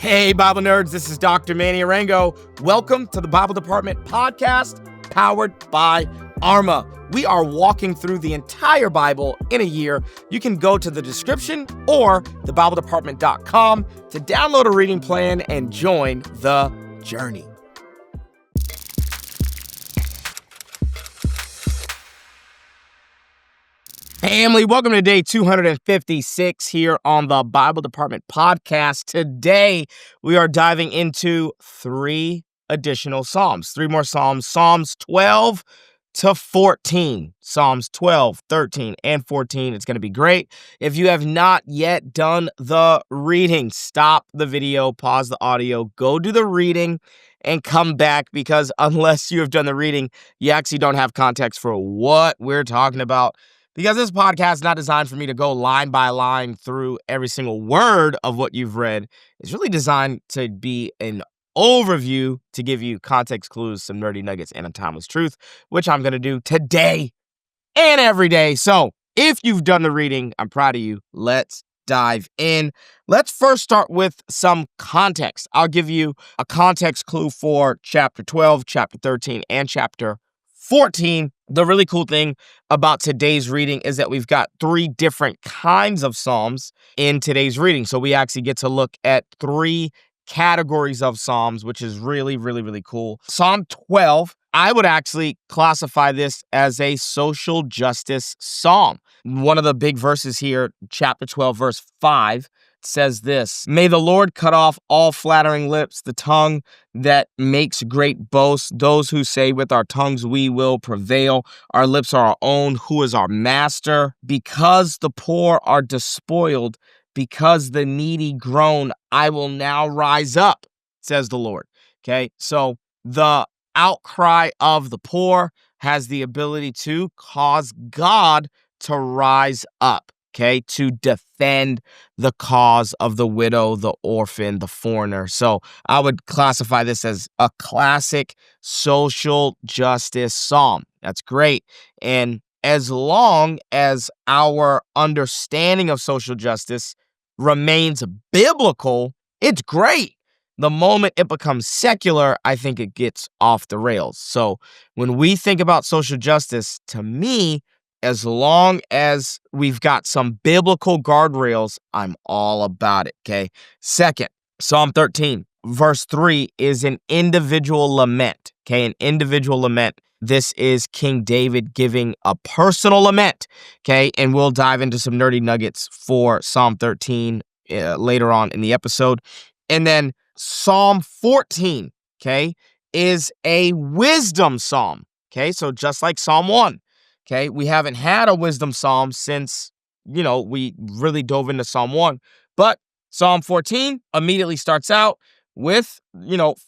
Hey, Bible nerds, this is Dr. Manny Arango. Welcome to the Bible Department podcast powered by Arma. We are walking through the entire Bible in a year. You can go to the description or thebibledepartment.com to download a reading plan and join the journey. Family, welcome to day 256 here on the Bible Department podcast. Today, we are diving into three additional Psalms, three more Psalms, Psalms 12 to 14, Psalms 12, 13, and 14. It's going to be great. If you have not yet done the reading, stop the video, pause the audio, go do the reading, and come back, because unless you have done the reading, you actually don't have context for what we're talking about. Because this podcast is not designed for me to go line by line through every single word of what you've read. It's really designed to be an overview to give you context clues, some nerdy nuggets, and a timeless truth, which I'm going to do today and every day. So if you've done the reading, I'm proud of you. Let's dive in. Let's first start with some context. I'll give you a context clue for chapter 12, chapter 13, and chapter 14. The really cool thing about today's reading is that we've got three different kinds of Psalms in today's reading. So we actually get to look at three categories of Psalms, which is really, really, really cool. Psalm 12, I would actually classify this as a social justice psalm. One of the big verses here, chapter 12, verse 5, says this: "May the Lord cut off all flattering lips, the tongue that makes great boasts, those who say with our tongues we will prevail. Our lips are our own, who is our master? Because the poor are despoiled, because the needy groan, I will now rise up, says the Lord." Okay, so the outcry of the poor has the ability to cause God to rise up. Okay, to defend the cause of the widow, the orphan, the foreigner. So I would classify this as a classic social justice psalm. That's great. And as long as our understanding of social justice remains biblical, it's great. The moment it becomes secular, I think it gets off the rails. So when we think about social justice, to me, as long as we've got some biblical guardrails, I'm all about it, okay? Second, Psalm 13, verse 3 is an individual lament, okay? An individual lament. This is King David giving a personal lament, okay? And we'll dive into some nerdy nuggets for Psalm 13 later on in the episode. And then Psalm 14, okay, is a wisdom psalm, okay? So just like Psalm 1. Okay, we haven't had a wisdom psalm since, we really dove into Psalm 1. But Psalm 14 immediately starts out with,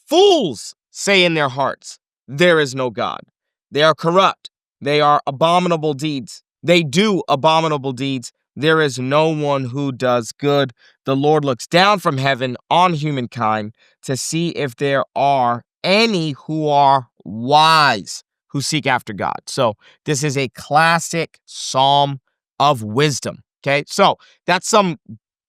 fools say in their hearts, there is no God. They are corrupt. They are abominable deeds. They do abominable deeds. There is no one who does good. The Lord looks down from heaven on humankind to see if there are any who are wise, who seek after God. So this is a classic psalm of wisdom, okay? So that's some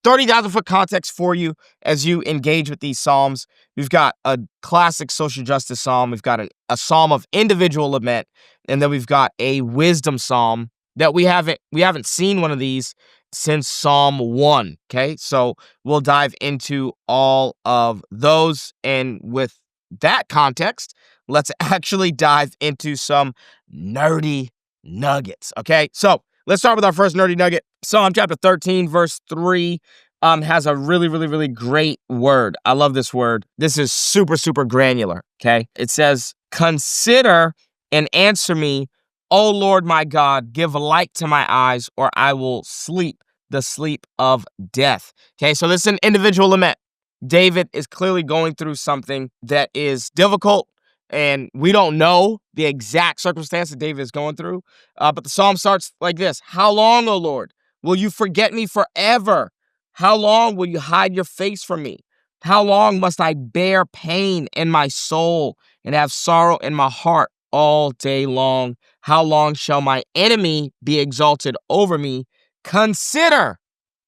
30,000-foot context for you as you engage with these psalms. We've got a classic social justice psalm. We've got a psalm of individual lament, and then we've got a wisdom psalm that we haven't seen one of these since Psalm 1, okay? So we'll dive into all of those, and with that context, let's actually dive into some nerdy nuggets, okay? So let's start with our first nerdy nugget. Psalm chapter 13, verse 3 has a really, really, really great word. I love this word. This is super, super granular, okay? It says, "Consider and answer me, O Lord my God, give light to my eyes, or I will sleep the sleep of death." Okay, so this is an individual lament. David is clearly going through something that is difficult, and we don't know the exact circumstance that David is going through. But the psalm starts like this: "How long, O Lord, will you forget me forever? How long will you hide your face from me? How long must I bear pain in my soul and have sorrow in my heart all day long? How long shall my enemy be exalted over me? Consider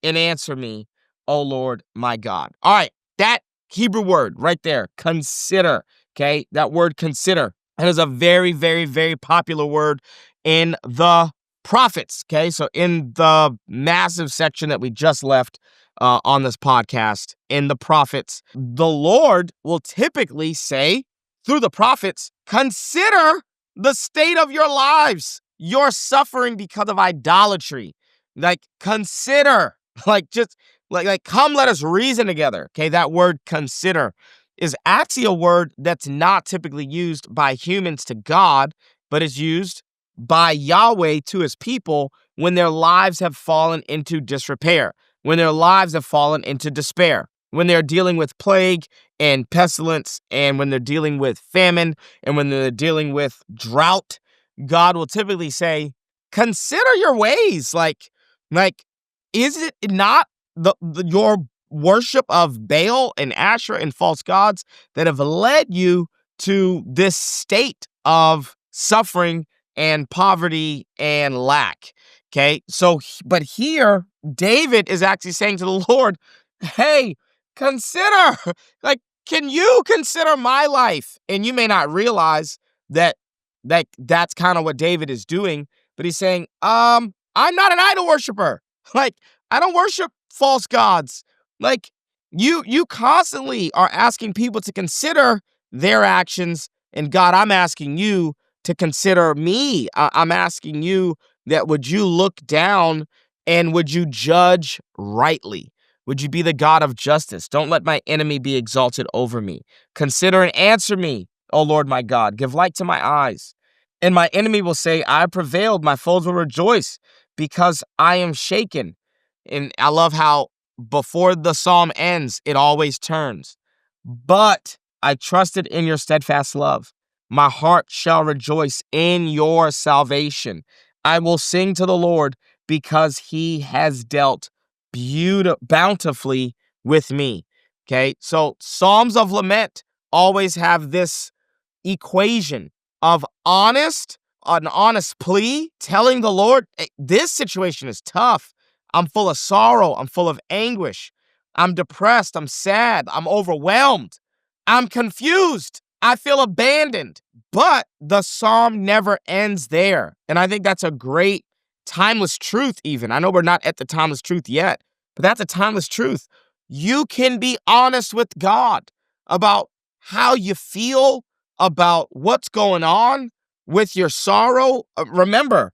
and answer me, O Lord my God." All right, that Hebrew word right there, consider. Okay, that word consider. It is a very, very, very popular word in the prophets. Okay, so in the massive section that we just left on this podcast, in the prophets, the Lord will typically say through the prophets, consider the state of your lives. You're suffering because of idolatry. Like, consider, just come, let us reason together. Okay, that word consider is actually a word that's not typically used by humans to God, but is used by Yahweh to his people when their lives have fallen into disrepair, when their lives have fallen into despair, when they're dealing with plague and pestilence, and when they're dealing with famine, and when they're dealing with drought. God will typically say, consider your ways. Is it not your worship of Baal and Asherah and false gods that have led you to this state of suffering and poverty and lack? Okay, so, but here, David is actually saying to the Lord, hey, consider, can you consider my life? And you may not realize that, that's kind of what David is doing, but he's saying, I'm not an idol worshiper. I don't worship false gods. You constantly are asking people to consider their actions, and God, I'm asking you to consider me. I'm asking you that would you look down and would you judge rightly? Would you be the God of justice? Don't let my enemy be exalted over me. Consider and answer me, O Lord my God. Give light to my eyes. And my enemy will say, I prevailed. My foes will rejoice because I am shaken. And I love how before the psalm ends, it always turns. But I trusted in your steadfast love. My heart shall rejoice in your salvation. I will sing to the Lord because he has dealt bountifully with me. Okay, so Psalms of Lament always have this equation of an honest plea, telling the Lord, hey, this situation is tough. I'm full of sorrow. I'm full of anguish. I'm depressed. I'm sad. I'm overwhelmed. I'm confused. I feel abandoned. But the psalm never ends there. And I think that's a great timeless truth, even. I know we're not at the timeless truth yet, but that's a timeless truth. You can be honest with God about how you feel, about what's going on with your sorrow. Remember,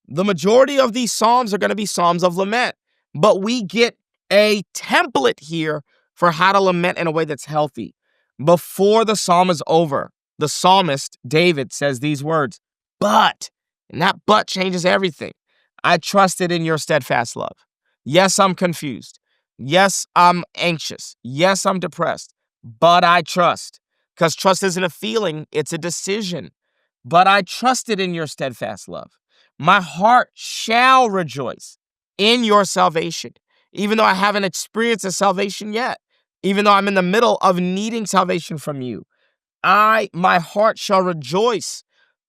the majority of these psalms are going to be psalms of lament, but we get a template here for how to lament in a way that's healthy. Before the psalm is over, the psalmist, David, says these words, but, and that but changes everything. I trusted in your steadfast love. Yes, I'm confused. Yes, I'm anxious. Yes, I'm depressed, but I trust. Because trust isn't a feeling, it's a decision. But I trusted in your steadfast love. My heart shall rejoice in your salvation, even though I haven't experienced a salvation yet, even though I'm in the middle of needing salvation from you. My heart shall rejoice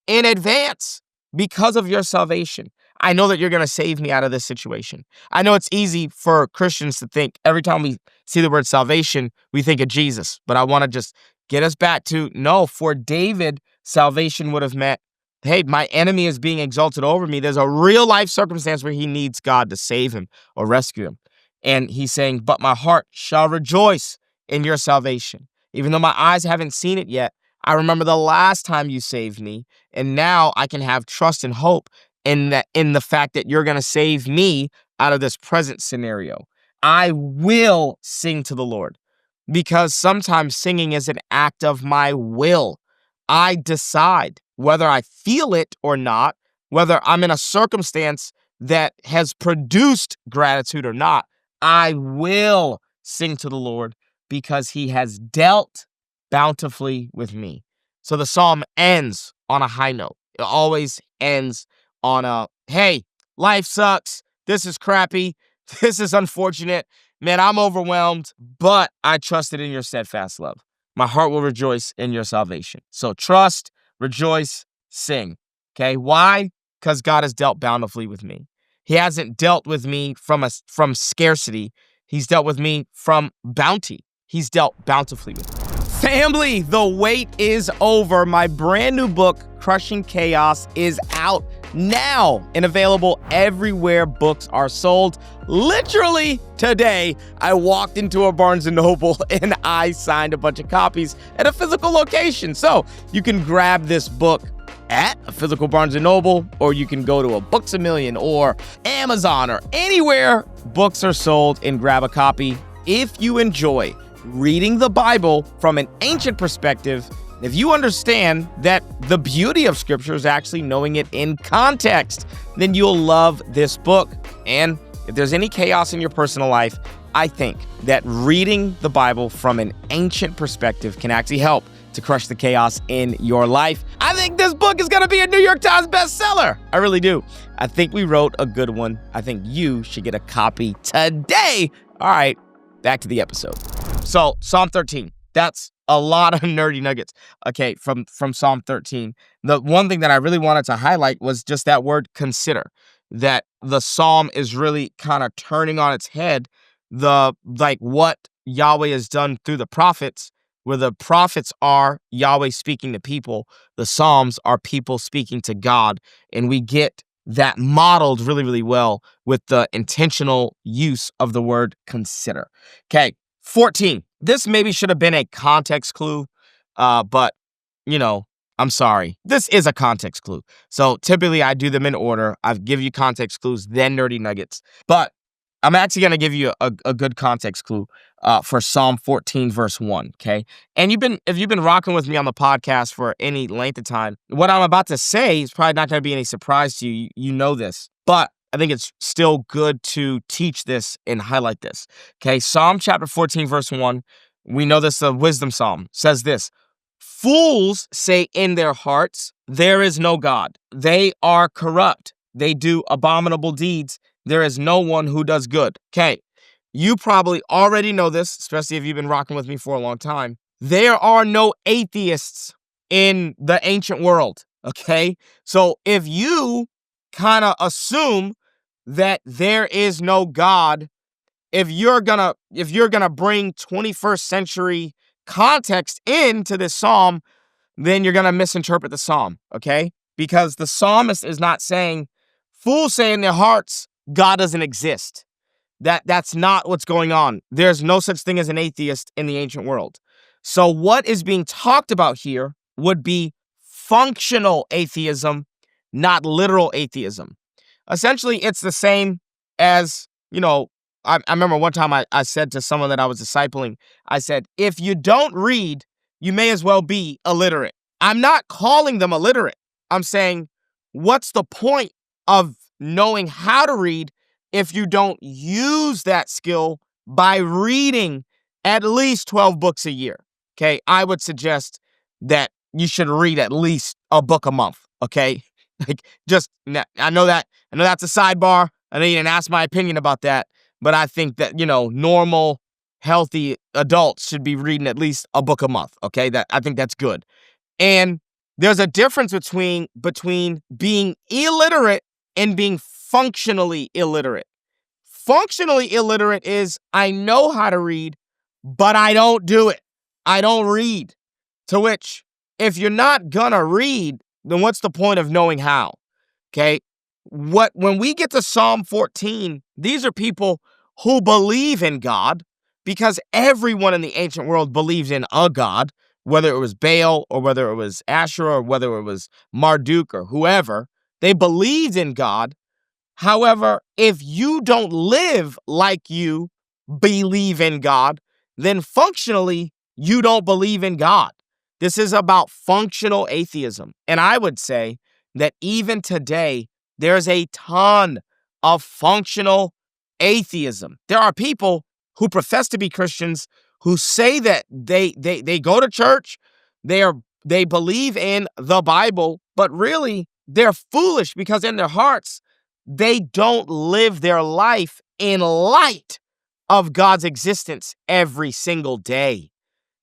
in advance because of your salvation. I know that you're going to save me out of this situation. I know it's easy for Christians to think every time we see the word salvation, we think of Jesus. But I want to just get us back to, no, for David, salvation would have meant, hey, my enemy is being exalted over me. There's a real life circumstance where he needs God to save him or rescue him. And he's saying, but my heart shall rejoice in your salvation. Even though my eyes haven't seen it yet, I remember the last time you saved me, and now I can have trust and hope in the fact that you're going to save me out of this present scenario. I will sing to the Lord, because sometimes singing is an act of my will. I decide whether I feel it or not, whether I'm in a circumstance that has produced gratitude or not. I will sing to the Lord because he has dealt bountifully with me. So the psalm ends on a high note. It always ends on a, hey, life sucks. This is crappy. This is unfortunate. Man, I'm overwhelmed, but I trusted in your steadfast love. My heart will rejoice in your salvation. So trust, rejoice, sing. Okay, why? Because God has dealt bountifully with me. He hasn't dealt with me from scarcity. He's dealt with me from bounty. he's dealt bountifully with. Family, the wait is over. My brand new book, Crushing Chaos, is out now and available everywhere books are sold. Literally today, I walked into a Barnes & Noble and I signed a bunch of copies at a physical location. So you can grab this book at a physical Barnes & Noble, or you can go to a Books A Million or Amazon or anywhere books are sold and grab a copy. If you enjoy reading the Bible from an ancient perspective, if you understand that the beauty of Scripture is actually knowing it in context, then you'll love this book. And if there's any chaos in your personal life, I think that reading the Bible from an ancient perspective can actually help to crush the chaos in your life. I think this book is going to be a New York Times bestseller. I really do. I think we wrote a good one. I think you should get a copy today. All right, back to the episode. So Psalm 13, that's a lot of nerdy nuggets. Okay, from Psalm 13. The one thing that I really wanted to highlight was just that word consider, that the Psalm is really kind of turning on its head what Yahweh has done through the prophets, where the prophets are Yahweh speaking to people, the Psalms are people speaking to God, and we get that modeled really, really well with the intentional use of the word consider. Okay, 14. This maybe should have been a context clue, but, I'm sorry. This is a context clue. So typically I do them in order. I give you context clues, then nerdy nuggets. But I'm actually going to give you a good context clue for Psalm 14, verse 1, okay? And if you've been rocking with me on the podcast for any length of time, what I'm about to say is probably not going to be any surprise to you. You know this. But I think it's still good to teach this and highlight this, okay? Psalm chapter 14, verse 1, we know this, the wisdom psalm, says this: fools say in their hearts, there is no God. They are corrupt. They do abominable deeds. There is no one who does good. Okay, you probably already know this, especially if you've been rocking with me for a long time. There are no atheists in the ancient world, okay? So if you kind of assume that there is no God, if you're gonna bring 21st century context into this psalm, then you're gonna misinterpret the psalm, okay? Because the psalmist is not saying, fools say in their hearts, God doesn't exist. That's not what's going on. There's no such thing as an atheist in the ancient world. So what is being talked about here would be functional atheism, not literal atheism. Essentially, it's the same as, I remember one time I said to someone that I was discipling, I said, if you don't read, you may as well be illiterate. I'm not calling them illiterate. I'm saying, what's the point of knowing how to read if you don't use that skill by reading at least 12 books a year? Okay, I would suggest that you should read at least a book a month, okay? I know that's a sidebar. I know you didn't ask my opinion about that, but I think that, normal, healthy adults should be reading at least a book a month, okay? I think that's good. And there's a difference between being illiterate and being functionally illiterate. Functionally illiterate is, I know how to read, but I don't do it. I don't read. To which, if you're not gonna read, then what's the point of knowing how? Okay? When we get to Psalm 14, these are people who believe in God, because everyone in the ancient world believes in a God, whether it was Baal or whether it was Asherah or whether it was Marduk or whoever. They believed in God. However, if you don't live like you believe in God, then functionally, you don't believe in God. This is about functional atheism. And I would say that even today, there's a ton of functional atheism. There are people who profess to be Christians who say that they go to church, they believe in the Bible, but really they're foolish because in their hearts, they don't live their life in light of God's existence every single day.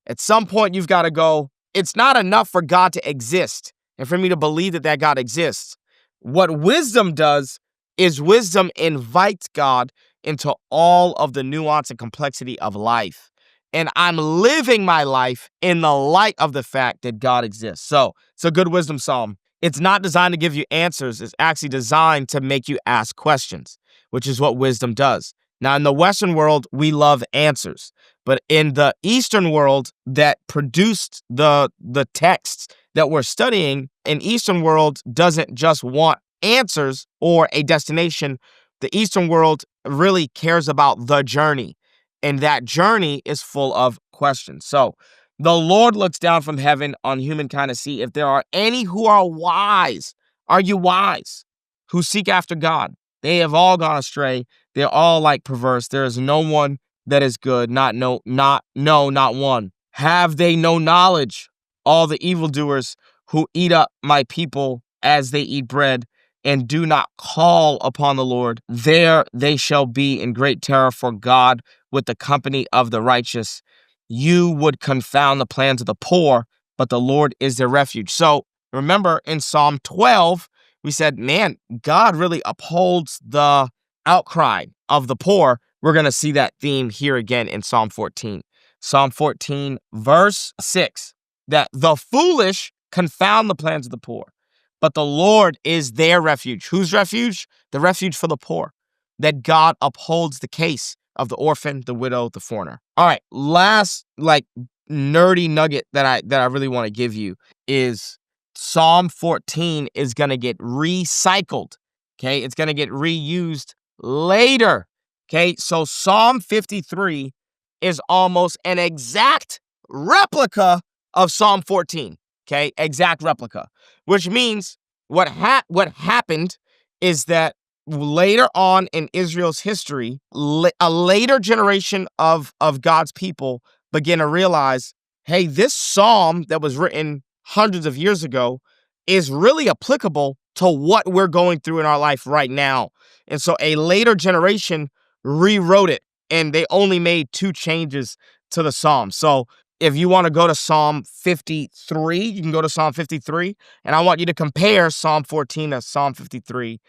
At some point, you've got to go, it's not enough for God to exist and for me to believe that God exists. What wisdom does is wisdom invites God into all of the nuance and complexity of life. and I'm living my life in the light of the fact that God exists. So it's a good wisdom psalm. It's not designed to give you answers. It's actually designed to make you ask questions, which is what wisdom does. Now, in the Western world, we love answers. But in the Eastern world that produced the texts that we're studying, an Eastern world doesn't just want answers or a destination. The Eastern world really cares about the journey. And that journey is full of questions. So the Lord looks down from heaven on humankind to see if there are any who are wise. Are you wise? Who seek after God. They have all gone astray. They're all like perverse. There is no one that is good, not one. Have they no knowledge? All the evildoers who eat up my people as they eat bread and do not call upon the Lord, there they shall be in great terror, for God with the company of the righteous. You would confound the plans of the poor, but the Lord is their refuge. So remember in Psalm 12, we said, man, God really upholds the outcry of the poor. We're going to see that theme here again in Psalm 14. Psalm 14, verse 6, that the foolish confound the plans of the poor, but the Lord is their refuge. Whose refuge? The refuge for the poor. That God upholds the case of the orphan, the widow, the foreigner. All right, last nerdy nugget that I really want to give you is Psalm 14 is going to get recycled. Okay, it's going to get reused later. Okay, so Psalm 53 is almost an exact replica of Psalm 14. Okay, exact replica, which means what happened is that later on in Israel's history, a later generation of God's people begin to realize, hey, this psalm that was written hundreds of years ago is really applicable to what we're going through in our life right now. And so a later generation rewrote it, and they only made 2 changes to the psalm. So if you want to go to Psalm 53, you can go to Psalm 53, and I want you to compare Psalm 14 to Psalm 53.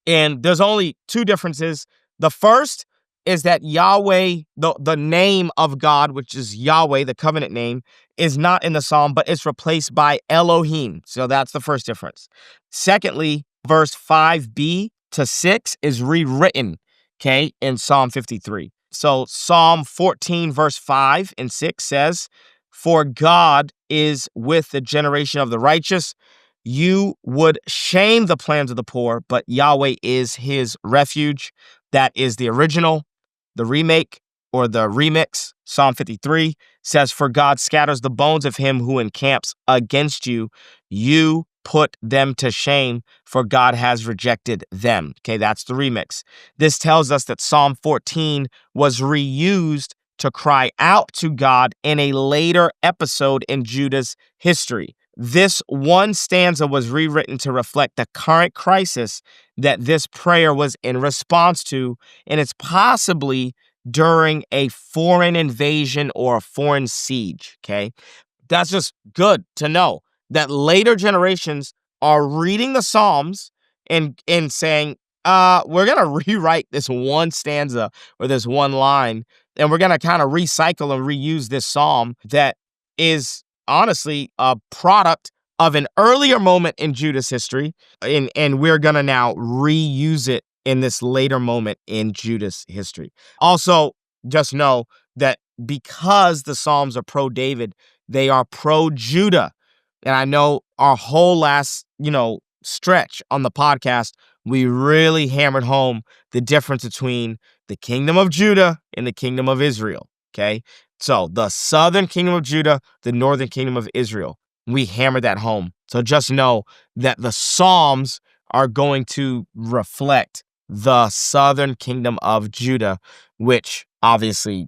And there's only 2 differences. The first is that Yahweh, the name of God, which is Yahweh, the covenant name, is not in the psalm, but it's replaced by Elohim. So that's the first difference. Secondly, verse 5b to 6 is rewritten, okay, in Psalm 53. So Psalm 14, verse 5 and 6 says, "For God is with the generation of the righteous. You would shame the plans of the poor, but Yahweh is his refuge." That is the original. The remake or the remix, Psalm 53, says, "For God scatters the bones of him who encamps against you. You put them to shame, for God has rejected them." Okay, that's the remix. This tells us that Psalm 14 was reused to cry out to God in a later episode in Judah's history. This one stanza was rewritten to reflect the current crisis that this prayer was in response to, and it's possibly during a foreign invasion or a foreign siege, okay? That's just good to know that later generations are reading the Psalms and saying, we're going to rewrite this one stanza or this one line, and we're going to kind of recycle and reuse this psalm that is honestly a product of an earlier moment in Judah's history, and we're going to now reuse it in this later moment in Judah's history. Also, just know that because the Psalms are pro-David, they are pro-Judah. And I know our whole last, stretch on the podcast, we really hammered home the difference between the kingdom of Judah and the kingdom of Israel, okay? So the southern kingdom of Judah, the northern kingdom of Israel, we hammered that home. So just know that the Psalms are going to reflect the southern kingdom of Judah, which obviously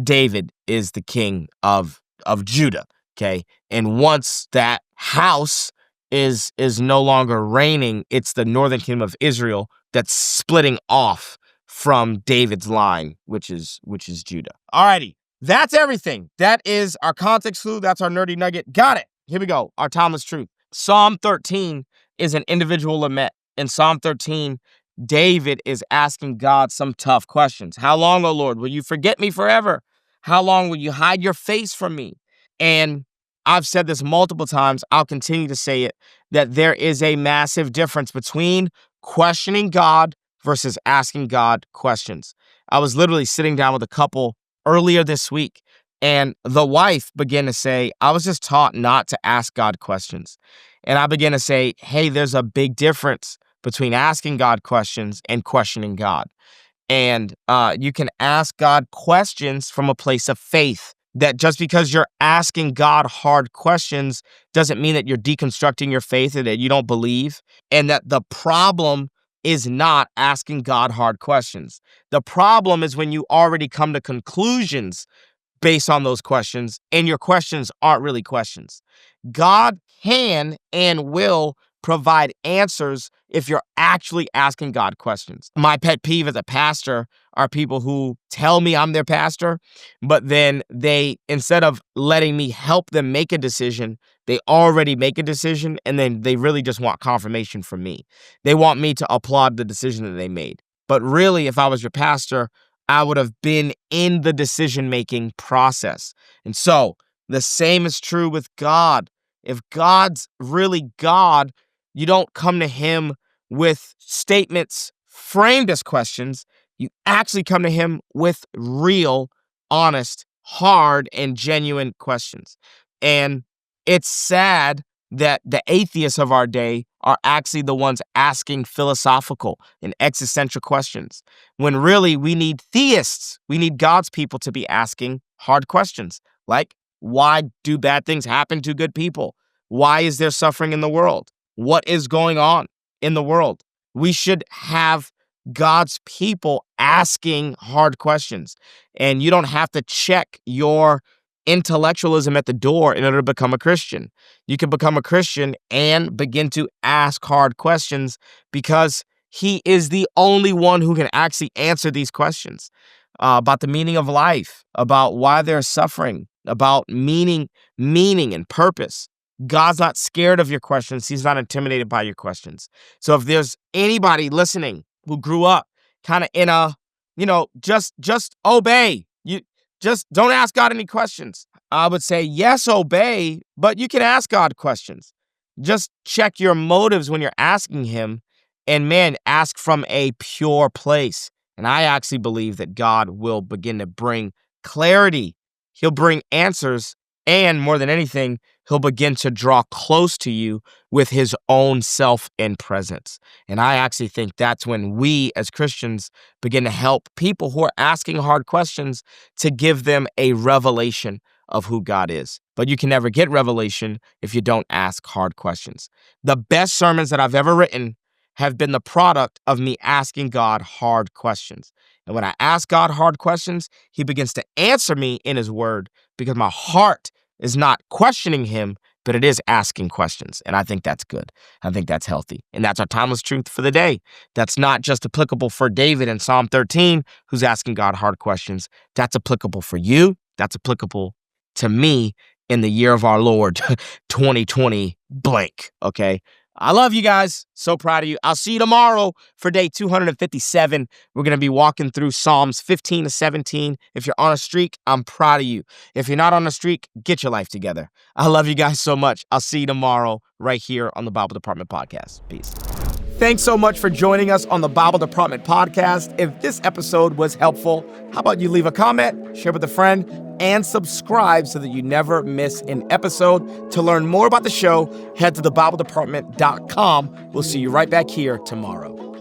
David is the king of Judah, okay? And once that house is no longer reigning, it's the northern kingdom of Israel that's splitting off from David's line, which is Judah. Alrighty, that's everything. That is our context clue. That's our nerdy nugget. Got it. Here we go. Our timeless truth. Psalm 13 is an individual lament. In Psalm 13, David is asking God some tough questions. How long, O Lord, will you forget me forever? How long will you hide your face from me? And I've said this multiple times. I'll continue to say it, that there is a massive difference between questioning God versus asking God questions. I was literally sitting down with a couple earlier this week, and the wife began to say, I was just taught not to ask God questions. And I began to say, hey, there's a big difference between asking God questions and questioning God. And you can ask God questions from a place of faith. That just because you're asking God hard questions doesn't mean that you're deconstructing your faith or that you don't believe. And that the problem is not asking God hard questions. The problem is when you already come to conclusions based on those questions, and your questions aren't really questions. God can and will provide answers if you're actually asking God questions. My pet peeve as a pastor are people who tell me I'm their pastor, but then they, instead of letting me help them make a decision, they already make a decision, and then they really just want confirmation from me. They want me to applaud the decision that they made. But really, if I was your pastor, I would have been in the decision-making process. And so the same is true with God. If God's really God, you don't come to him with statements framed as questions. You actually come to him with real, honest, hard, and genuine questions. And it's sad that the atheists of our day are actually the ones asking philosophical and existential questions, when really we need theists. We need God's people to be asking hard questions like, why do bad things happen to good people? Why is there suffering in the world? What is going on in the world? We should have God's people asking hard questions. And you don't have to check your intellectualism at the door in order to become a Christian. You can become a Christian and begin to ask hard questions because he is the only one who can actually answer these questions about the meaning of life, about why they're suffering, about meaning and purpose. God's not scared of your questions. He's not intimidated by your questions. So if there's anybody listening who grew up kind of in a, just obey. You just don't ask God any questions. I would say, yes, obey, but you can ask God questions. Just check your motives when you're asking him. And man, ask from a pure place. And I actually believe that God will begin to bring clarity. He'll bring answers. And more than anything, he'll begin to draw close to you with his own self and presence. And I actually think that's when we as Christians begin to help people who are asking hard questions to give them a revelation of who God is. But you can never get revelation if you don't ask hard questions. The best sermons that I've ever written have been the product of me asking God hard questions. And when I ask God hard questions, he begins to answer me in his word because my heart is not questioning him, but it is asking questions. And I think that's good. I think that's healthy. And that's our timeless truth for the day. That's not just applicable for David in Psalm 13, who's asking God hard questions. That's applicable for you. That's applicable to me in the year of our Lord, 2020 blank. Okay. I love you guys. So proud of you. I'll see you tomorrow for day 257. We're going to be walking through Psalms 15 to 17. If you're on a streak, I'm proud of you. If you're not on a streak, get your life together. I love you guys so much. I'll see you tomorrow right here on the Bible Department Podcast. Peace. Thanks so much for joining us on the Bible Department Podcast. If this episode was helpful, how about you leave a comment, share with a friend, and subscribe so that you never miss an episode. To learn more about the show, head to thebibledepartment.com. We'll see you right back here tomorrow.